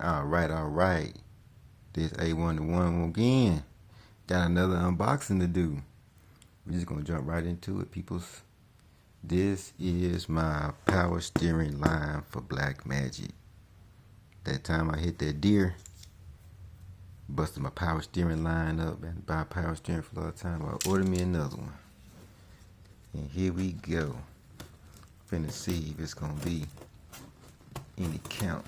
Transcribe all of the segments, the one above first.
All right. This A101 again. Got another unboxing to do. We're just gonna jump right into it, peoples. This is my power steering line for Blackmagic. That time I hit that deer, busted my power steering line up and buy power steering for a lot of time. I ordered me another one. And here we go. Finna see if it's gonna be any count.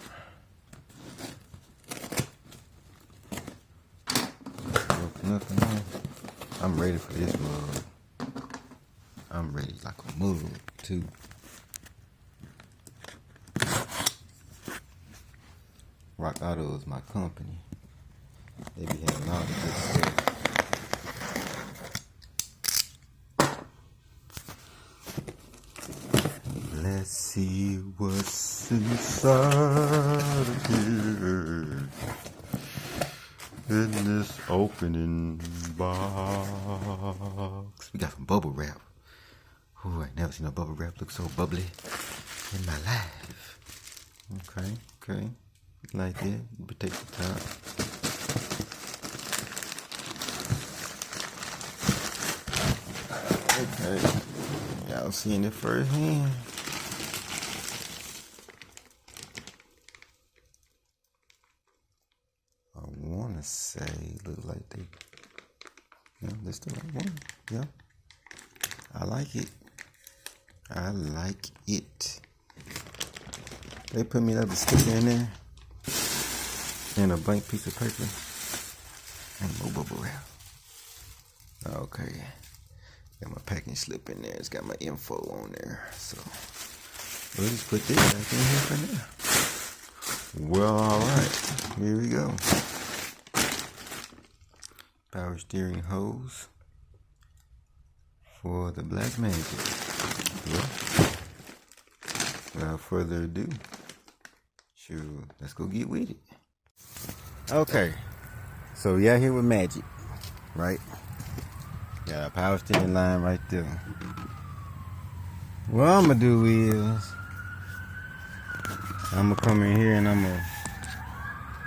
Nothing on. I'm ready for this mug. I'm ready like a mug too. Rock Auto is my company. They be having all the good stuff. Let's see what's inside of here in this opening box. We got some bubble wrap. Ooh, I never seen a bubble wrap look so bubbly in my life. Okay. Like that. You take the top. Okay. Y'all seeing it firsthand. I wanna say look like they, yeah, that's the right one. Yeah. I like it. They put me another sticker in there and a blank piece of paper and more bubble wrap. Okay. Got my packing slip in there. It's got my info on there. So we'll just put this back in here for now. Well, alright. Here we go. Power steering hose for the Blackmagic. Well, without further ado, shoot, let's go get with it. Okay, so we out here with Magic, right? Got a power steering line right there. What I'm gonna do is I'm gonna come in here and I'm gonna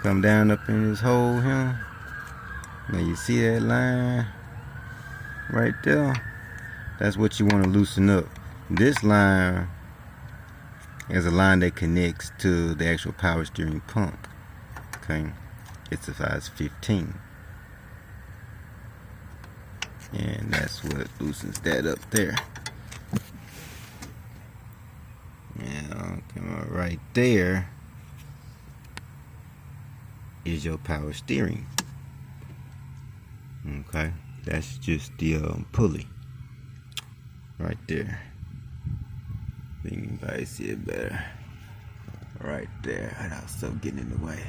come down up in this hole here. Now you see that line right there? That's what you want to loosen up. This line is a line that connects to the actual power steering pump. Okay, it's a size 15. And that's what loosens that up there. Now, come on, right there is your power steering. Okay, that's just the pulley right there. I think you can probably see it better. Right there. That stuff getting in the way.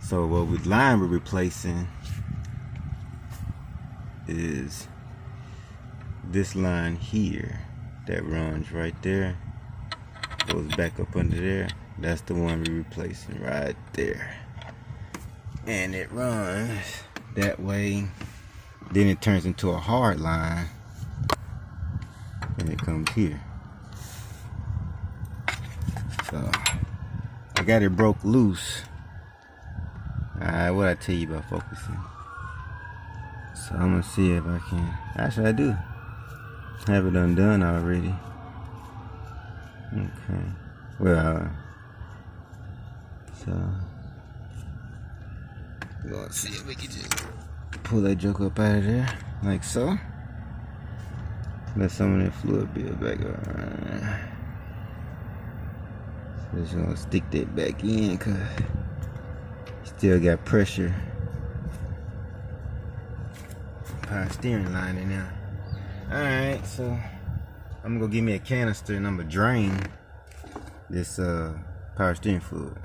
So what line we're replacing is this line here that runs right there, goes back up under there. That's the one we're replacing right there. And it runs that way, then it turns into a hard line and it comes here. So I got it broke loose. Alright, what I tell you about focusing? So I'm gonna see if I can, actually I do have it undone already. Okay, well, so we're gonna see if we can just pull that joke up out of there, like so. Let some of that fluid build back up. So just gonna stick that back in, cause still got pressure. Power steering line in there. Alright, so I'm gonna go get me a canister and I'm gonna drain this power steering fluid.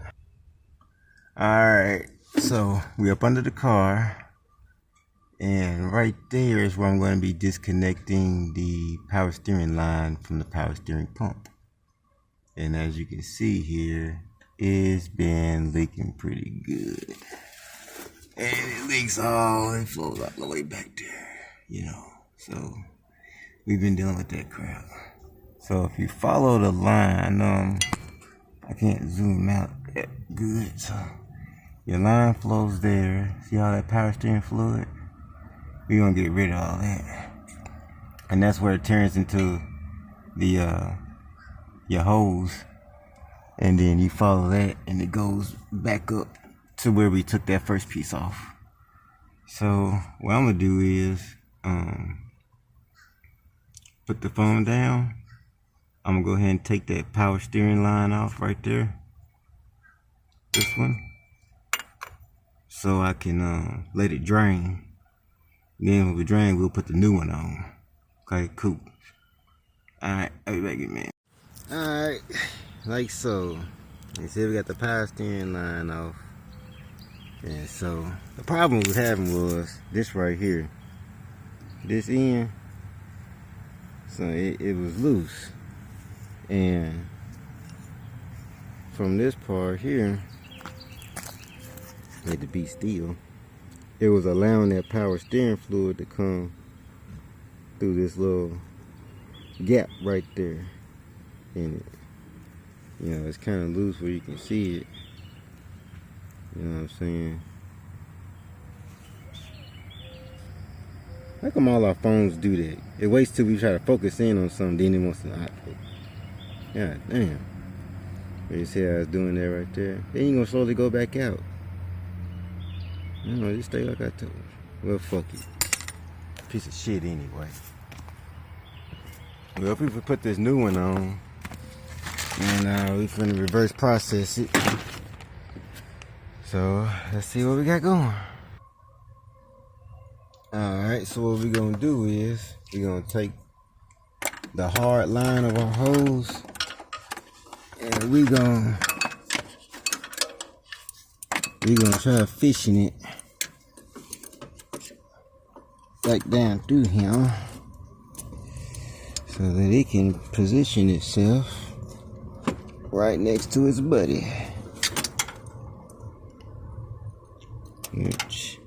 Alright, so we up under the car, and right there is where I'm going to be disconnecting the power steering line from the power steering pump. And as you can see here, it's been leaking pretty good. And it leaks all and flows all the way back there, you know. So we've been dealing with that crap. So if you follow the line, I can't zoom out that good, so Your line flows there. See all that power steering fluid? We're gonna get rid of all that. And that's where it turns into the your hose. And then you follow that and it goes back up to where we took that first piece off. So what I'm gonna do is put the phone down. I'm gonna go ahead and take that power steering line off right there. This one. So I can let it drain. Then when we drain, we'll put the new one on. Okay, cool. Alright, I'll be back in a minute. Alright, like so. You see we got the power steering line off. And so the problem we was having was this right here. This end. So it was loose. And from this part here, had to be still. It was allowing that power steering fluid to come through this little gap right there in it. You know, it's kind of loose where you can see it. You know what I'm saying? How come all our phones do that? It waits till we try to focus in on something, then it wants to not focus. God damn. You see how it's doing that right there? Then you're gonna slowly go back out. You know, just stay like I told you. Well, fuck it. Piece of shit anyway. Well, if we put this new one on, and we finna reverse process it. So, let's see what we got going. Alright, so what we're gonna do is, we're gonna take the hard line of our hose, and we're gonna try fishing it back down through here so that it can position itself right next to its buddy, which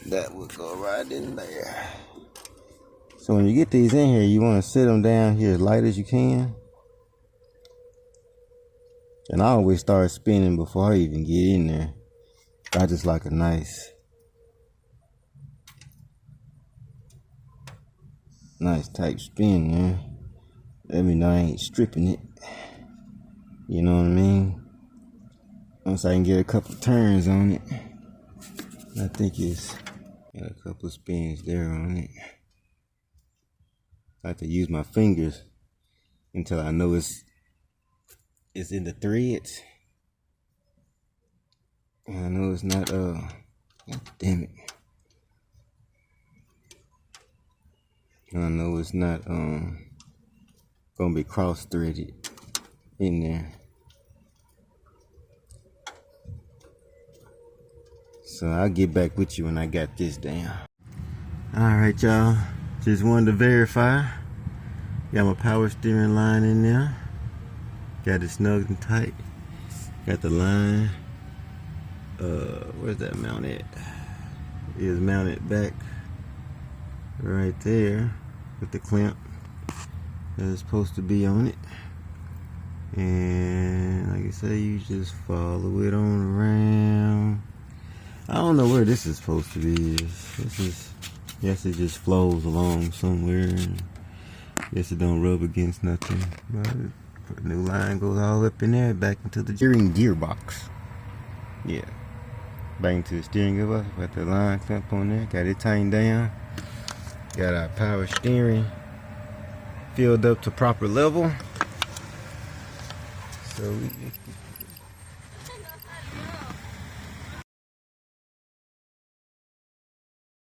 that would go right in there. So when you get these in here, you want to set them down here as light as you can. And I always start spinning before I even get in there. I just like a nice tight spin, man. That means I ain't stripping it. You know what I mean? Once I can get a couple turns on it. I think it's got a couple spins there on it. I have to use my fingers until I know it's in the threads. I know it's not, God damn it. I know it's not, gonna be cross-threaded in there. So I'll get back with you when I got this down. Alright, y'all. Just wanted to verify. Got my power steering line in there. Got it snug and tight. Got the line. Where's that mounted? It is mounted back right there with the clamp that is supposed to be on it. And like I say, you just follow it on around. I don't know where this is supposed to be. This is, yes, it just flows along somewhere. Guess it don't rub against nothing. But the new line goes all up in there, back into the steering gearbox. Yeah, back into the steering gearbox. Got the line clamp on there. Got it tightened down. Got our power steering filled up to proper level. So we